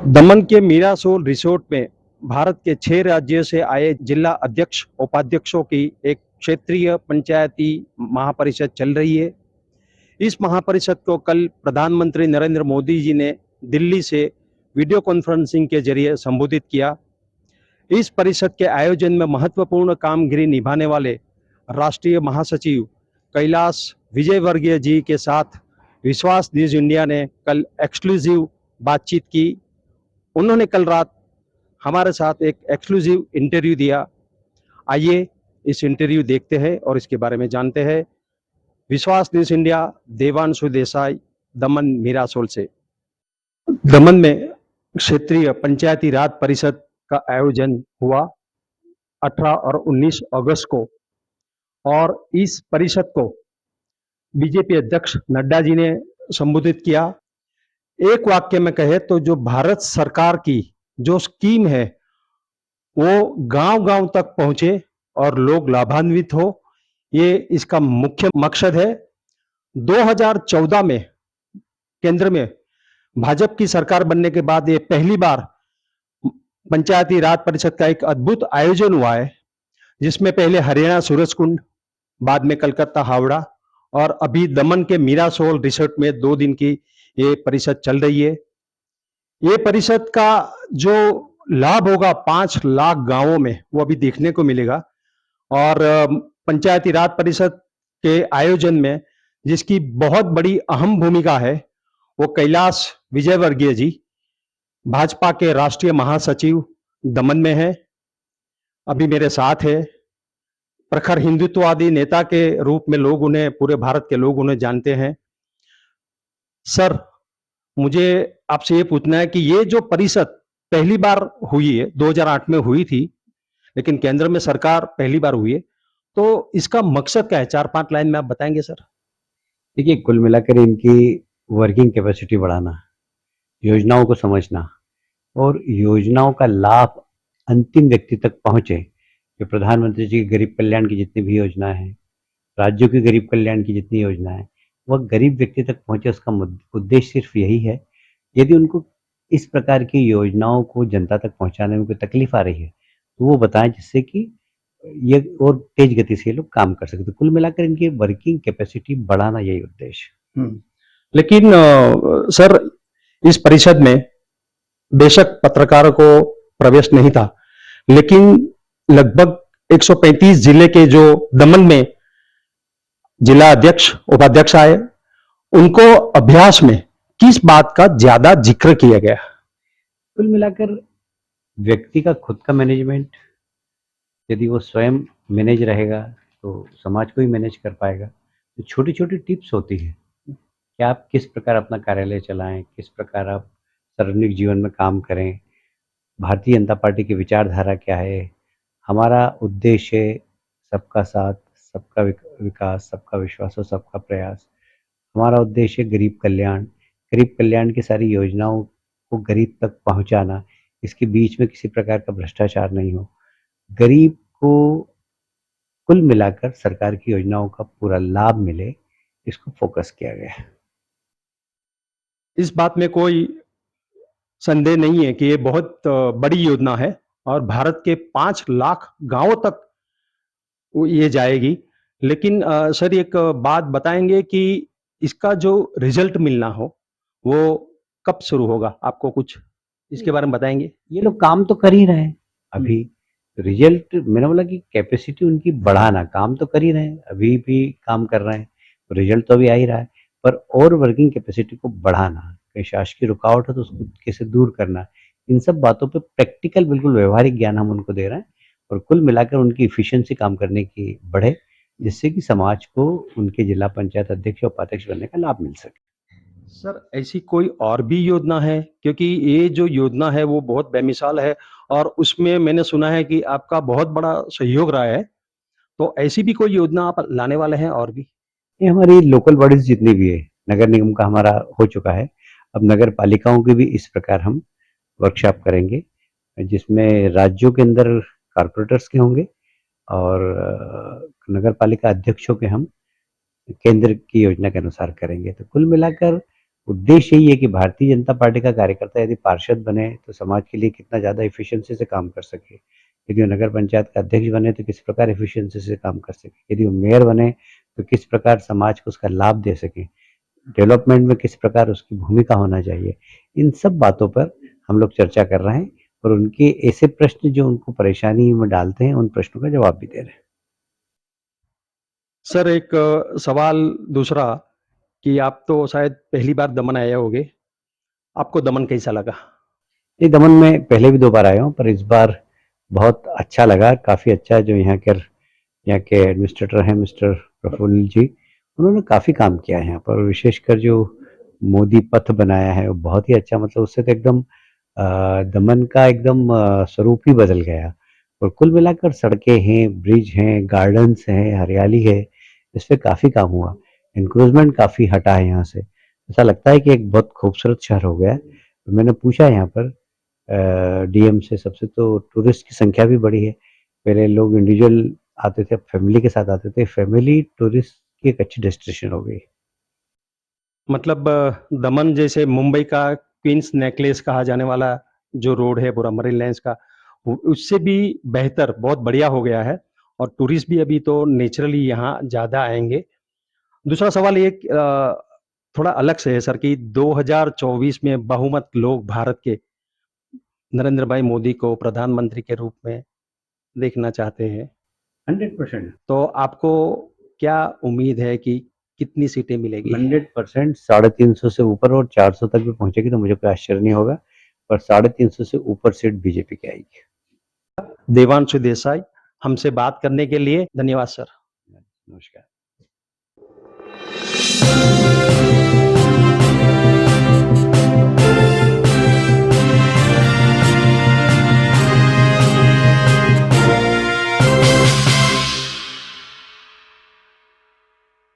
दमन के मीरासोल रिसोर्ट में भारत के 6 राज्यों से आए जिला अध्यक्ष उपाध्यक्षों की एक क्षेत्रीय पंचायती महापरिषद चल रही है। इस महापरिषद को कल प्रधानमंत्री नरेंद्र मोदी जी ने दिल्ली से वीडियो कॉन्फ्रेंसिंग के जरिए संबोधित किया। इस परिषद के आयोजन में महत्वपूर्ण कामगिरी निभाने वाले राष्ट्रीय महासचिव कैलाश विजयवर्गीय जी के साथ विश्वास न्यूज इंडिया ने कल एक्सक्लूसिव बातचीत की। उन्होंने कल रात हमारे साथ एक एक्सक्लूसिव इंटरव्यू दिया। आइए इस इंटरव्यू देखते हैं और इसके बारे में जानते हैं। विश्वास न्यूज इंडिया, देवांशु देसाई, दमन मीरासोल से। दमन में क्षेत्रीय पंचायती राज परिषद का आयोजन हुआ 18 और 19 अगस्त को, और इस परिषद को बीजेपी अध्यक्ष नड्डा जी ने संबोधित किया। एक वाक्य में कहे तो जो भारत सरकार की जो स्कीम है वो गांव-गांव तक पहुंचे और लोग लाभान्वित हो, ये इसका मुख्य मकसद है। 2014 में केंद्र में भाजपा की सरकार बनने के बाद ये पहली बार पंचायती राज परिषद का एक अद्भुत आयोजन हुआ है, जिसमें पहले हरियाणा सूरजकुंड, बाद में कलकत्ता हावड़ा, और अभी दमन के मीरासोल रिसोर्ट में 2 दिन की ये परिषद चल रही है। ये परिषद का जो लाभ होगा 5 लाख गांवों में, वो अभी देखने को मिलेगा। और पंचायती राज परिषद के आयोजन में जिसकी बहुत बड़ी अहम भूमिका है, वो कैलाश विजयवर्गीय जी, भाजपा के राष्ट्रीय महासचिव दमन में है, अभी मेरे साथ है। प्रखर हिंदुत्ववादी नेता के रूप में लोग उन्हें, पूरे भारत के लोग उन्हें जानते हैं। सर, मुझे आपसे ये पूछना है कि ये जो परिषद पहली बार हुई है, 2008 में हुई थी, लेकिन केंद्र में सरकार पहली बार हुई है, तो इसका मकसद क्या है? 4-5 लाइन में आप बताएंगे सर? देखिए, कुल मिलाकर इनकी वर्किंग कैपेसिटी बढ़ाना, योजनाओं को समझना और योजनाओं का लाभ अंतिम व्यक्ति तक पहुंचे। जो प्रधानमंत्री जी की गरीब कल्याण की जितनी भी योजना है, राज्यों की गरीब कल्याण की जितनी योजना है, वह गरीब व्यक्ति तक पहुंचे, उसका उद्देश्य सिर्फ यही है। यदि उनको इस प्रकार की योजनाओं को जनता तक पहुंचाने में कोई तकलीफ आ रही है तो वो बताएं, जिससे कि ये और तेज गति से ये लोग काम कर सकते। कुल मिलाकर इनकी वर्किंग कैपेसिटी बढ़ाना यही उद्देश्य। लेकिन सर, इस परिषद में बेशक पत्रकारों को प्रवेश नहीं था, लेकिन लगभग 135 जिले के जो दमन में जिला अध्यक्ष उपाध्यक्ष आए, उनको अभ्यास में किस बात का ज्यादा जिक्र किया गया? कुल मिलाकर व्यक्ति का खुद का मैनेजमेंट, यदि वो स्वयं मैनेज रहेगा तो समाज को ही मैनेज कर पाएगा। तो छोटी छोटी टिप्स होती है कि आप किस प्रकार अपना कार्यालय चलाएं, किस प्रकार आप सार्वजनिक जीवन में काम करें, भारतीय जनता पार्टी की विचारधारा क्या है, हमारा उद्देश्य सबका साथ, सबका विकास, सबका विश्वास और सबका प्रयास। हमारा उद्देश्य गरीब कल्याण, गरीब कल्याण की सारी योजनाओं को गरीब तक पहुंचाना, इसके बीच में किसी प्रकार का भ्रष्टाचार नहीं हो, गरीब को कुल मिलाकर सरकार की योजनाओं का पूरा लाभ मिले, इसको फोकस किया गया है। इस बात में कोई संदेह नहीं है कि ये बहुत बड़ी योजना है और भारत के 5 लाख गांवों तक ये जाएगी। लेकिन सर, एक बात बताएंगे कि इसका जो रिजल्ट मिलना हो वो कब शुरू होगा? आपको कुछ इसके बारे में बताएंगे? ये लोग काम तो कर ही रहे हैं अभी। रिजल्ट, मैंने बोला कि कैपेसिटी उनकी बढ़ाना, काम तो कर ही रहे हैं, अभी भी काम कर रहे हैं, रिजल्ट तो अभी आ ही रहा है। पर और वर्किंग कैपेसिटी को बढ़ाना, कहीं शासकीय रुकावट हो तो उसको कैसे दूर करना, इन सब बातों पे प्रैक्टिकल, बिल्कुल व्यवहारिक ज्ञान हम उनको दे रहे हैं और कुल मिलाकर उनकी इफिशियंसी काम करने की बढ़े, जिससे कि समाज को उनके जिला पंचायत अध्यक्ष और उपाध्यक्ष बनने का लाभ मिल सके। सर, ऐसी कोई और भी योजना है? क्योंकि ये जो योजना है वो बहुत बेमिसाल है और उसमें मैंने सुना है कि आपका बहुत बड़ा सहयोग रहा है। तो ऐसी भी कोई योजना आप लाने वाले हैं और भी? ये हमारी लोकल बॉडीज जितनी भी है, नगर निगम का हमारा हो चुका है, अब नगर पालिकाओं की भी इस प्रकार हम वर्कशॉप करेंगे, जिसमें राज्यों के अंदर कारपोरेटर्स के होंगे और नगर पालिका अध्यक्षों के हम केंद्र की योजना के अनुसार करेंगे। तो कुल मिलाकर उद्देश्य यही है कि भारतीय जनता पार्टी का कार्यकर्ता यदि पार्षद बने तो समाज के लिए कितना ज़्यादा एफिशिएंसी से काम कर सके, यदि वो नगर पंचायत का अध्यक्ष बने तो किस प्रकार एफिशिएंसी से काम कर सके, यदि वो मेयर बने तो किस प्रकार समाज को उसका लाभ दे सके, डेवलपमेंट में किस प्रकार उसकी भूमिका होना चाहिए। इन सब बातों पर हम लोग चर्चा कर रहे हैं और उनके ऐसे प्रश्न जो उनको परेशानी में डालते हैं, उन प्रश्नों का जवाब भी दे रहे हैं। सर एक सवाल दूसरा कि आप तो शायद पहली बार दमन आए होंगे, आपको दमन कैसा लगा? ये दमन में पहले भी 2 बार आया हूँ, पर इस बार बहुत अच्छा लगा, काफ़ी अच्छा जो यहाँ के एडमिनिस्ट्रेटर हैं मिस्टर प्रफुल्ल जी, उन्होंने काफ़ी काम किया है यहाँ पर। विशेषकर जो मोदी पथ बनाया है वो बहुत ही अच्छा, मतलब उससे तो एकदम दमन का एकदम स्वरूप ही बदल गया। और कुल मिलाकर सड़कें हैं, ब्रिज हैं, गार्डन्स हैं, हरियाली है, इस पे काफ़ी काम हुआ। इंक्रोचमेंट काफ़ी हटा है यहाँ से। ऐसा लगता है कि एक बहुत खूबसूरत शहर हो गया है। तो मैंने पूछा यहाँ पर डीएम से, सबसे तो टूरिस्ट की संख्या भी बढ़ी है। पहले लोग इंडिविजुअल आते थे, अब फैमिली के साथ आते थे। फैमिली टूरिस्ट की एक अच्छी डेस्टिनेशन हो गई। मतलब दमन जैसे मुंबई का क्वींस नेकलेस कहा जाने वाला जो रोड है पूरा मरीन लाइंस का, उससे भी बेहतर बहुत बढ़िया हो गया है और टूरिस्ट भी अभी तो नेचुरली यहाँ ज़्यादा आएंगे। दूसरा सवाल ये थोड़ा अलग से है सर कि 2024 में बहुमत लोग भारत के नरेंद्र भाई मोदी को प्रधानमंत्री के रूप में देखना चाहते हैं, 100%। तो आपको क्या उम्मीद है कि कितनी सीटें मिलेगी? 100% 350 से ऊपर और 400 तक भी पहुंचेगी तो मुझे कोई आश्चर्य नहीं होगा, पर 350 से ऊपर सीट बीजेपी की आएगी। देवांशु देसाई, हमसे बात करने के लिए धन्यवाद सर। नमस्कार।